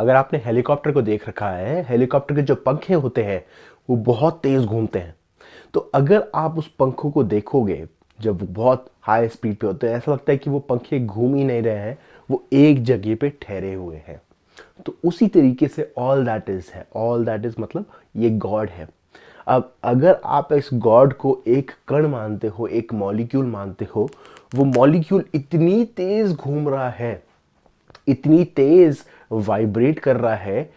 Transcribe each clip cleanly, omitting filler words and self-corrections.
अगर आपने हेलीकॉप्टर को देख रखा है, हेलीकॉप्टर के जो पंखे होते हैं वो बहुत तेज घूमते हैं। तो अगर आप उस पंखों को देखोगे, जब वो बहुत हाई स्पीड पे होते हैं, ऐसा लगता है कि वो पंखे घूम ही नहीं रहे हैं, वो एक जगह पे ठहरे हुए हैं। तो उसी तरीके से ऑल दैट इज है, ऑल दैट इज मतलब ये गॉड है। अब अगर आप इस गॉड को एक कण मानते हो, एक मॉलिक्यूल मानते हो, वो मॉलिक्यूल इतनी तेज घूम रहा है, इतनी तेज वाइब्रेट कर रहा है,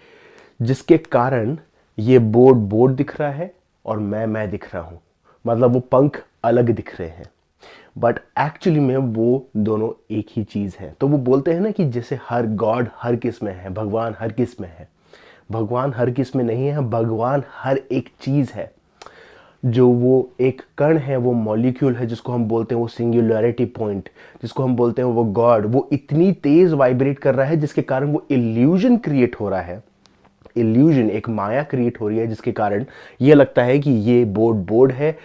जिसके कारण ये बोर्ड बोर्ड दिख रहा है और मैं दिख रहा हूं। मतलब वो पंख अलग दिख रहे हैं, बट एक्चुअली में वो दोनों एक ही चीज है। तो वो बोलते हैं ना कि जैसे हर गॉड हर किस में है, भगवान हर किस में है। भगवान हर किस में नहीं है, भगवान हर एक चीज है। जो वो एक कण है, वो मॉलिक्यूल है, जिसको हम बोलते हैं वो सिंगुलैरिटी पॉइंट, जिसको हम बोलते हैं वो गॉड, वो इतनी तेज वाइब्रेट कर रहा है जिसके कारण वो इल्यूजन क्रिएट हो रहा है। इल्यूजन, एक माया क्रिएट हो रही है, जिसके कारण ये लगता है कि ये बोर्ड बोर्ड है,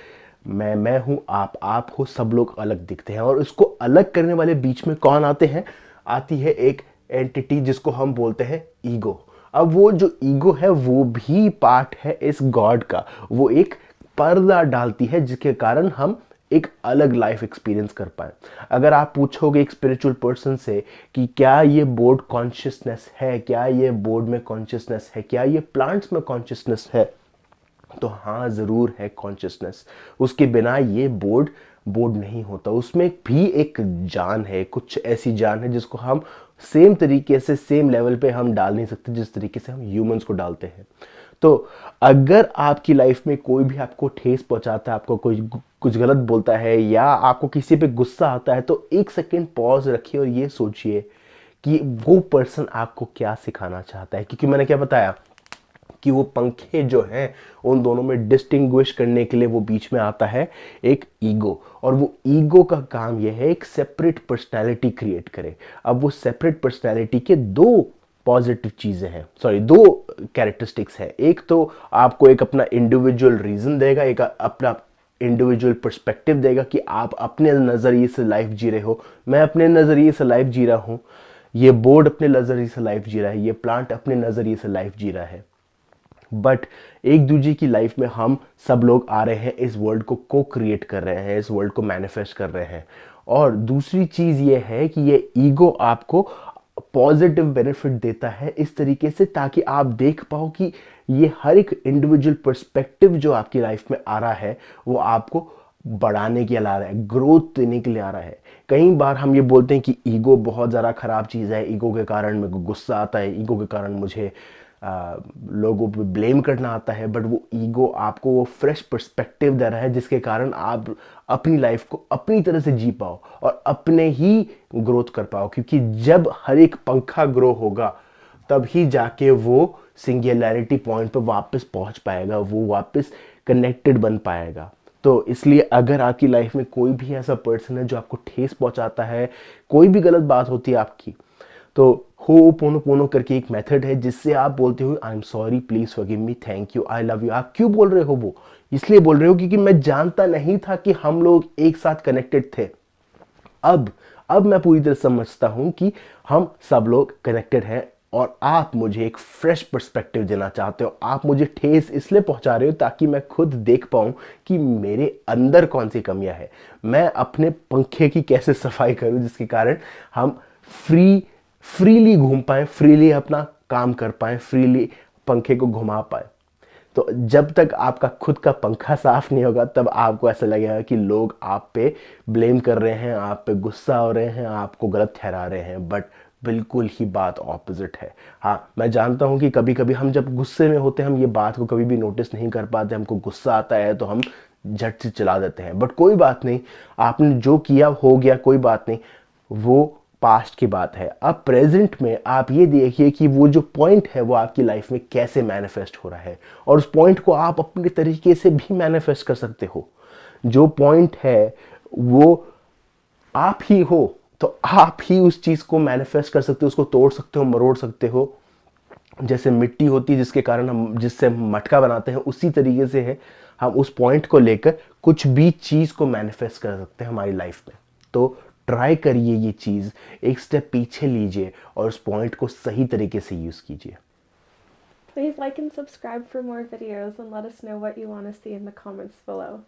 मैं हूं, आप हो, सब लोग अलग दिखते हैं। और इसको अलग करने वाले बीच में कौन आते हैं? आती है एक एंटिटी जिसको हम बोलते हैं ईगो। अब वो जो ईगो है वो भी पार्ट है इस गॉड का। वो एक पर्दा डालती है जिसके कारण हम एक अलग लाइफ एक्सपीरियंस कर पाए। अगर आप पूछोगे एक स्पिरिचुअल पर्सन से कि क्या ये बोर्ड कॉन्शियसनेस है, क्या ये बोर्ड में कॉन्शियसनेस है, क्या ये प्लांट्स में कॉन्शियसनेस है, तो हाँ जरूर है कॉन्शियसनेस। उसके बिना ये बोर्ड बोर्ड नहीं होता। उसमें भी एक जान है, कुछ ऐसी जान है जिसको हम सेम तरीके से, सेम लेवल पे हम डाल नहीं सकते जिस तरीके से हम ह्यूमंस को डालते हैं। तो अगर आपकी लाइफ में कोई भी आपको ठेस पहुंचाता है, आपको कोई कुछ गलत बोलता है, या आपको किसी पे गुस्सा आता है, तो एक सेकेंड पॉज रखिए और ये सोचिए कि वो पर्सन आपको क्या सिखाना चाहता है। क्योंकि मैंने क्या बताया कि वो पंखे जो हैं, उन दोनों में डिस्टिंग्विश करने के लिए वो बीच में आता है एक ईगो। और वो ईगो का काम यह है एक सेपरेट पर्सनैलिटी क्रिएट करे। अब वो सेपरेट पर्सनैलिटी के दो पॉजिटिव चीजें हैं, सॉरी दो कैरेक्टरिस्टिक्स हैं। एक तो आपको एक अपना इंडिविजुअल रीजन देगा, एक अपना इंडिविजुअल पर्सपेक्टिव देगा कि आप अपने नजरिए से लाइफ जी रहे हो, मैं अपने नजरिए से लाइफ जी रहा हूं, ये बोर्ड अपने नजरिए से लाइफ जी रहा है, ये प्लांट अपने नजरिए से लाइफ जी रहा है। बट एक दूसरे की लाइफ में हम सब लोग आ रहे हैं, इस वर्ल्ड को क्रिएट कर रहे हैं, इस वर्ल्ड को मैनिफेस्ट कर रहे हैं। और दूसरी चीज ये है कि ये ईगो आपको पॉजिटिव बेनिफिट देता है इस तरीके से, ताकि आप देख पाओ कि ये हर एक इंडिविजुअल पर्सपेक्टिव जो आपकी लाइफ में आ रहा है वो आपको बढ़ाने के लिए आ रहा है, ग्रोथ देने के लिए आ रहा है। कई बार हम ये बोलते हैं कि ईगो बहुत ज़्यादा खराब चीज़ है, ईगो के कारण मेरे को गुस्सा आता है, ईगो के कारण मुझे लोगों पे ब्लेम करना आता है। बट वो ईगो आपको वो फ्रेश पर्सपेक्टिव दे रहा है जिसके कारण आप अपनी लाइफ को अपनी तरह से जी पाओ और अपने ही ग्रोथ कर पाओ। क्योंकि जब हर एक पंखा ग्रो होगा तब ही जाके वो सिंगुलैरिटी पॉइंट पर वापस पहुंच पाएगा, वो वापस कनेक्टेड बन पाएगा। तो इसलिए अगर आपकी लाइफ में कोई भी ऐसा पर्सन है जो आपको ठेस पहुंचाता है, कोई भी गलत बात होती है आपकी, तो होपोनोपोनो करके एक मेथड है जिससे आप बोलते हो I am sorry, please forgive me, thank you, I love you. आप क्यों बोल रहे हो? वो इसलिए बोल रहे हो क्योंकि मैं जानता नहीं था कि हम लोग एक साथ कनेक्टेड थे। अब अब मैं पूरी तरह समझता हूं कि हम सब लोग कनेक्टेड हैं, और आप मुझे एक फ्रेश पर्सपेक्टिव देना चाहते हो। आप मुझे ठेस इसलिए पहुंचा रहे हो ताकि मैं खुद देख पाऊं कि मेरे अंदर कौन सी कमियां है, मैं अपने पंखे की कैसे सफाई करूं जिसके कारण हम फ्रीली घूम पाए, फ्रीली अपना काम कर पाए, फ्रीली पंखे को घुमा पाए। तो जब तक आपका खुद का पंखा साफ नहीं होगा तब आपको ऐसा लगेगा कि लोग आप पे ब्लेम कर रहे हैं, आप पे गुस्सा हो रहे हैं, आपको गलत ठहरा रहे हैं। बट बिल्कुल ही बात ऑपोजिट है। हाँ, मैं जानता हूं कि कभी कभी हम जब गुस्से में होते हैं हम ये बात को कभी भी नोटिस नहीं कर पाते, हमको गुस्सा आता है तो हम झट से चला देते हैं। बट कोई बात नहीं, आपने जो किया हो गया, कोई बात नहीं, वो पास्ट की बात है। अब प्रेजेंट में आप ये देखिए कि वो जो पॉइंट है वो आपकी लाइफ में कैसे मैनिफेस्ट हो रहा है, और उस पॉइंट को आप अपने तरीके से भी मैनिफेस्ट कर सकते हो। जो पॉइंट है वो आप ही हो, तो आप ही उस चीज को मैनिफेस्ट कर सकते हो, उसको तोड़ सकते हो, मरोड़ सकते हो। जैसे मिट्टी होती है जिसके कारण हम, जिससे हम मटका बनाते हैं, उसी तरीके से है हम उस पॉइंट को लेकर कुछ भी चीज को मैनिफेस्ट कर सकते हैं हमारी लाइफ में। तो ट्राई करिए ये चीज़, एक स्टेप पीछे लीजिए और उस पॉइंट को सही तरीके से यूज़ कीजिए। Please like and subscribe for more videos and let us know what you want to see in the comments below.